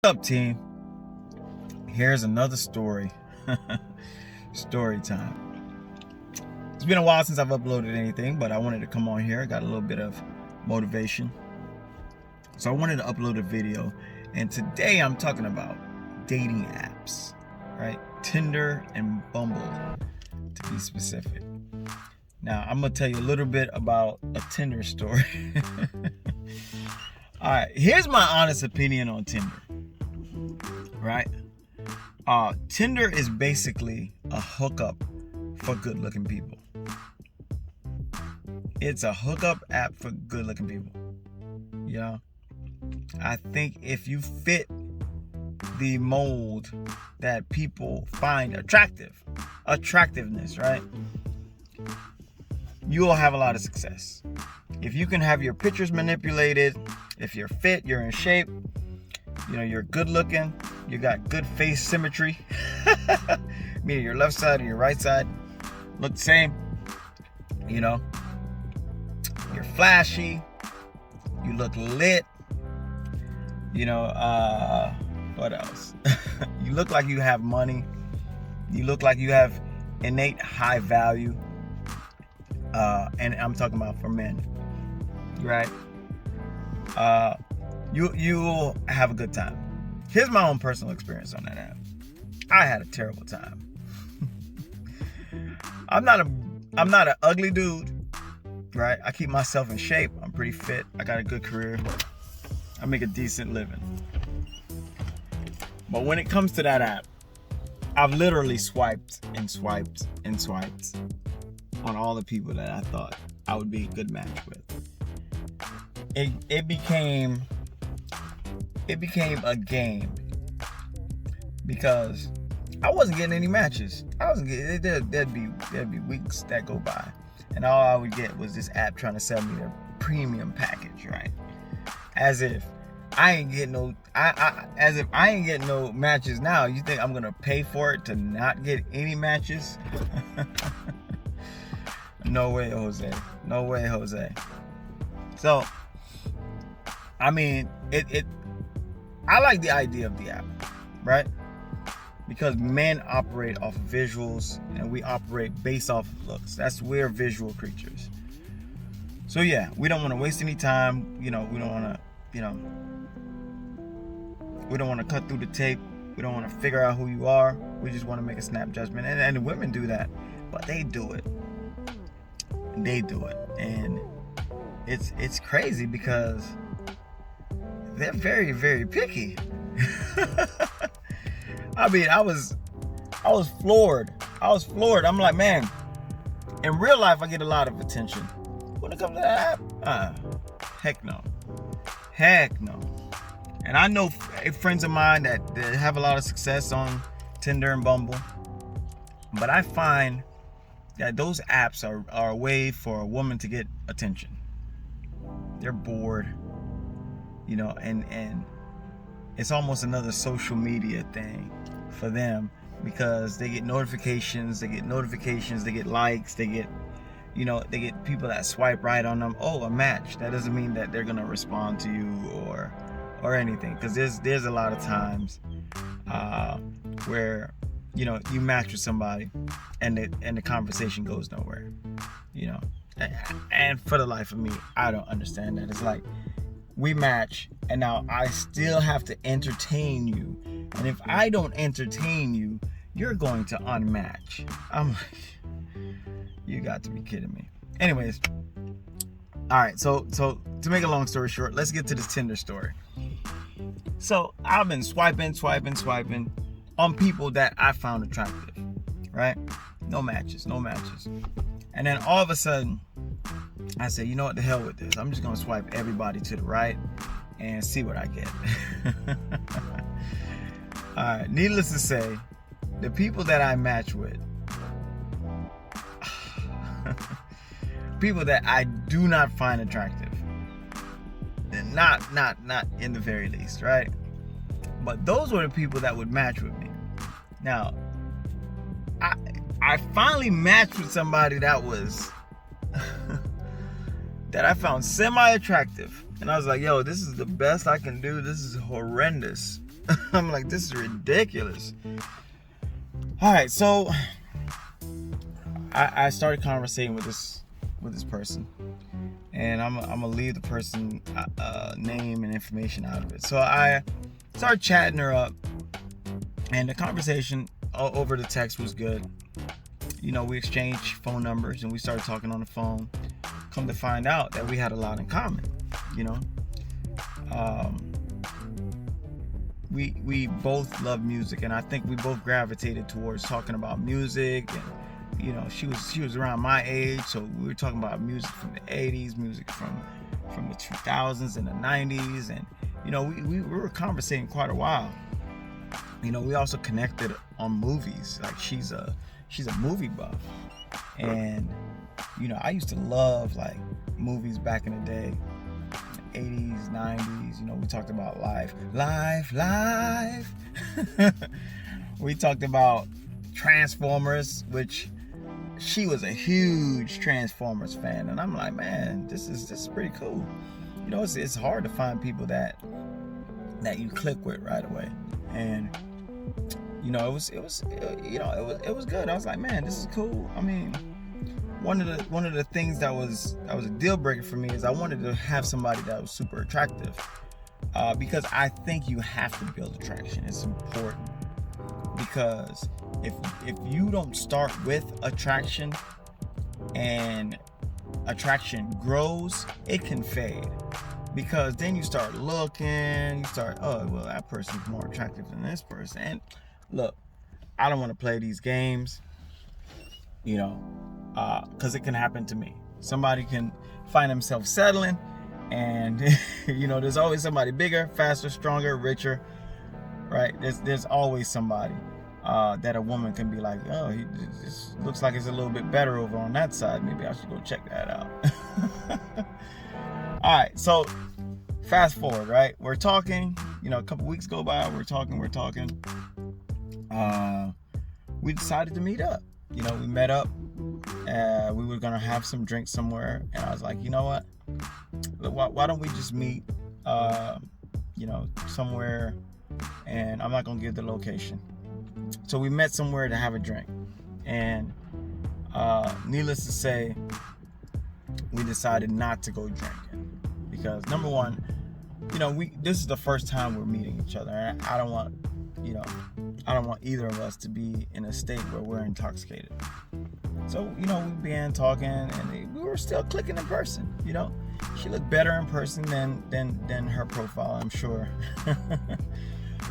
What's up, team? Here's another story. Story time. It's been a while since I've uploaded anything, but I wanted to come on here. I got a little bit of motivation. So I wanted to upload a video. And today I'm talking about dating apps, right? Tinder and Bumble, to be specific. Now, I'm going to tell you a little bit about a Tinder story. All right, here's my honest opinion on Tinder. Right? Tinder is basically a hookup for good-looking people. It's a hookup app for good-looking people. You know? I think if you fit the mold that people find attractiveness, right? You will have a lot of success. If you can have your pictures manipulated, if you're fit, you're in shape, you know, you're good looking, you got good face symmetry, meaning your left side and your right side look the same, you know, you're flashy, you look lit, you know, what else? You look like you have money, you look like you have innate high value, and I'm talking about for men, right? You'll have a good time. Here's my own personal experience on that app. I had a terrible time. I'm not an ugly dude, right? I keep myself in shape. I'm pretty fit. I got a good career. I make a decent living. But when it comes to that app, I've literally swiped and swiped and swiped on all the people that I thought I would be a good match with. It became a game because I wasn't getting any matches. There'd be weeks that go by, and all I would get was this app trying to sell me their premium package, right? As if I ain't getting no matches now. You think I'm gonna pay for it to not get any matches? No way, Jose. No way, Jose. So, I mean, I like the idea of the app, right? Because men operate off of visuals and we operate based off of looks. We're visual creatures. So yeah, we don't want to waste any time. You know, we don't want to cut through the tape. We don't want to figure out who you are. We just want to make a snap judgment. And the women do that, but they do it. And it's crazy because they're very, very picky. I mean, I was floored. I'm like, man, in real life, I get a lot of attention. When it comes to that app, heck no. And I know friends of mine that have a lot of success on Tinder and Bumble. But I find that those apps are a way for a woman to get attention. They're bored. You know, and it's almost another social media thing for them because they get notifications, they get likes, they get people that swipe right on them. Oh, a match. That doesn't mean that they're gonna respond to you or anything, because there's a lot of times where you match with somebody and the conversation goes nowhere. You know, and for the life of me, I don't understand that. It's like, we match, and now I still have to entertain you. And if I don't entertain you, you're going to unmatch. I'm like, you got to be kidding me. Anyways, all right, so to make a long story short, let's get to this Tinder story. So I've been swiping on people that I found attractive, right? No matches. And then all of a sudden, I said, you know what, the hell with this. I'm just going to swipe everybody to the right and see what I get. All right, needless to say, the people that I match with, people that I do not find attractive. Not in the very least, right? But those were the people that would match with me. Now, I finally matched with somebody that was that I found semi-attractive. And I was like, yo, this is the best I can do. This is horrendous. I'm like, this is ridiculous. All right, so I started conversating with this person, and I'm gonna leave the person name and information out of it. So I started chatting her up, and the conversation over the text was good. You know, we exchanged phone numbers and we started talking on the phone. Come to find out that we had a lot in common. You know, we both love music, and I think we both gravitated towards talking about music. And you know, she was around my age, so we were talking about music from the 80s, music from the 2000s and the 90s, and you know, we were conversating quite a while. You know, we also connected on movies. Like she's a movie buff, and you know, I used to love like movies back in the day, 80s, 90s. You know, we talked about life. We talked about Transformers, which she was a huge Transformers fan, and I'm like, man, this is pretty cool. You know, it's hard to find people that you click with right away, and you know, it was good. I was like, man, this is cool. I mean, one of the things that was a deal breaker for me is I wanted to have somebody that was super attractive, because I think you have to build attraction. It's important, because if you don't start with attraction and attraction grows, it can fade, because then you start looking, oh, well, that person's more attractive than this person. And look, I don't want to play these games, you know, because it can happen to me. Somebody can find themselves settling, and you know, there's always somebody bigger, faster, stronger, richer, right? There's always somebody that a woman can be like, oh, he just looks like it's a little bit better over on that side. Maybe I should go check that out. All right, so fast forward, right? We're talking, you know, a couple weeks go by, we're talking. We decided to meet up. You know, we met up. We were gonna have some drinks somewhere, and I was like, you know what? Why don't we just meet, you know, somewhere, and I'm not gonna give the location. So we met somewhere to have a drink, and needless to say, we decided not to go drinking, because number one, you know, this is the first time we're meeting each other, and I don't want either of us to be in a state where we're intoxicated. So, you know, we began talking, and we were still clicking in person. You know, she looked better in person than her profile, I'm sure.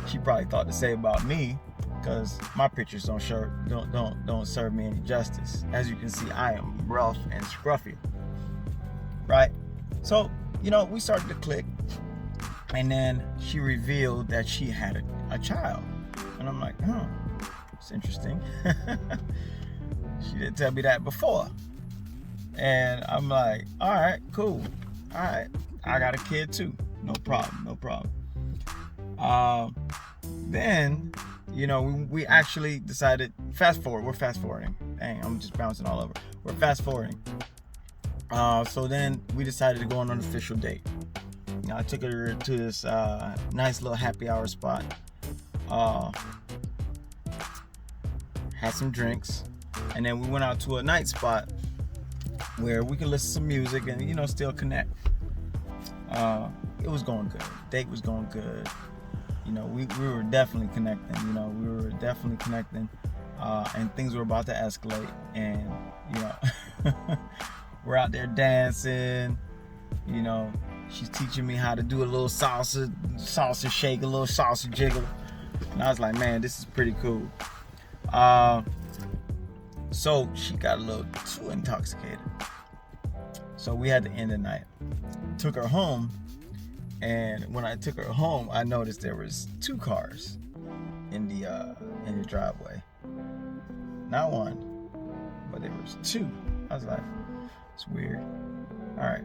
She probably thought the same about me, because my pictures don't serve me any justice. As you can see, I am rough and scruffy, right? So, you know, we started to click, and then she revealed that she had a child, and I'm like, it's interesting. She didn't tell me that before, and I'm like, all right, cool, all right, I got a kid too, no problem. Then, you know, we actually decided, we're fast forwarding. Dang, I'm just bouncing all over. We're fast forwarding. So then we decided to go on an official date. You know, I took her to this nice little happy hour spot. Had some drinks, and then we went out to a night spot where we could listen to some music and, you know, still connect. It was going good. Date was going good. You know, we were definitely connecting. And things were about to escalate. And, you know, we're out there dancing. You know, she's teaching me how to do a little salsa shake, a little salsa jiggle. And I was like, man, this is pretty cool. So she got a little too intoxicated. So we had to end the night. Took her home. And when I took her home, I noticed there was 2 cars in the driveway. Not one, but there was 2. I was like, it's weird. All right.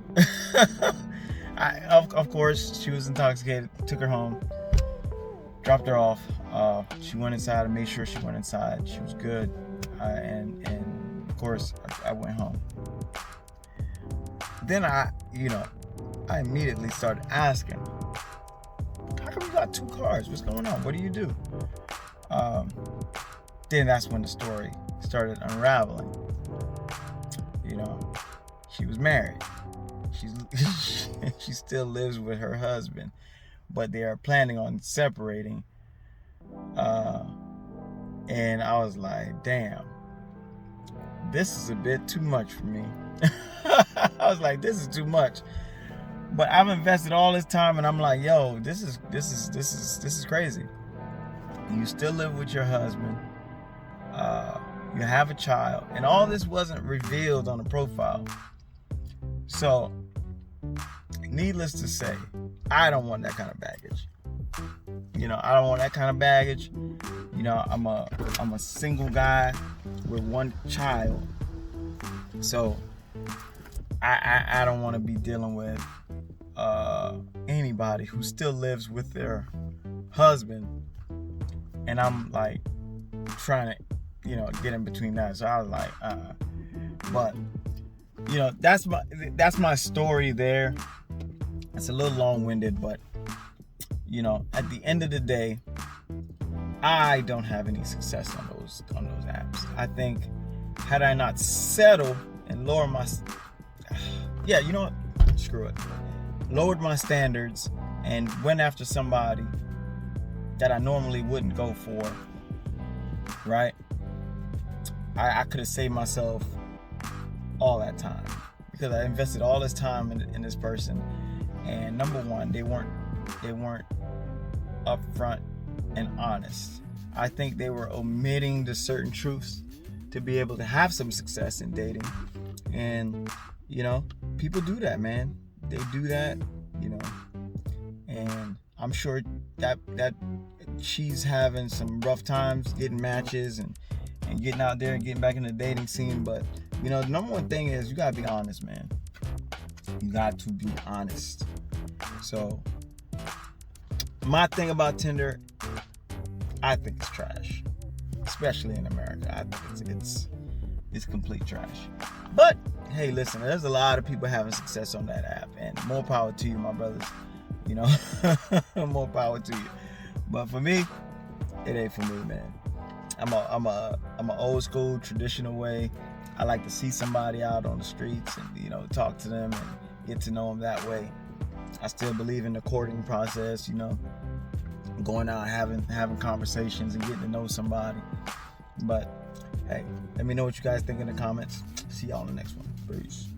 Of course, she was intoxicated. Took her home, dropped her off. She went inside. I made sure she went inside. She was good, and of course, I went home. Then I immediately started asking, how come you got 2 cars. What's going on? What do you do? Then that's when the story started unraveling. You know, she was married. She still lives with her husband, but they are planning on separating. And I was like, damn, this is a bit too much for me. I was like, this is too much. But I've invested all this time, and I'm like, yo, this is crazy. You still live with your husband. You have a child, and all this wasn't revealed on the profile. So, needless to say, I don't want that kind of baggage. You know, I don't want that kind of baggage. You know, I'm a single guy with 1 child. So, I don't want to be dealing with anybody who still lives with their husband, and I'm like trying to, you know, get in between that. So I was like, but you know, that's my story there. It's a little long-winded, but you know, at the end of the day, I don't have any success on those apps. I think had I not settled and lowered my you know what? Screw it. Lowered my standards and went after somebody that I normally wouldn't go for, right? I could have saved myself all that time, because I invested all this time in this person, and number one, they weren't upfront and honest. I think they were omitting the certain truths to be able to have some success in dating. And you know, people do that, man. They do that, you know. And I'm sure that she's having some rough times getting matches and getting out there and getting back in the dating scene. But you know, the number one thing is you gotta be honest, man. You got to be honest. So my thing about Tinder, I think it's trash, especially in America. I think it's complete trash. But hey, listen, there's a lot of people having success on that app, and more power to you, my brothers. You know, more power to you. But for me, it ain't for me, man. I'm a old school, traditional way. I like to see somebody out on the streets and, you know, talk to them and get to know them that way. I still believe in the courting process, you know, going out, having conversations and getting to know somebody. But hey, let me know what you guys think in the comments. See y'all in the next one. Peace.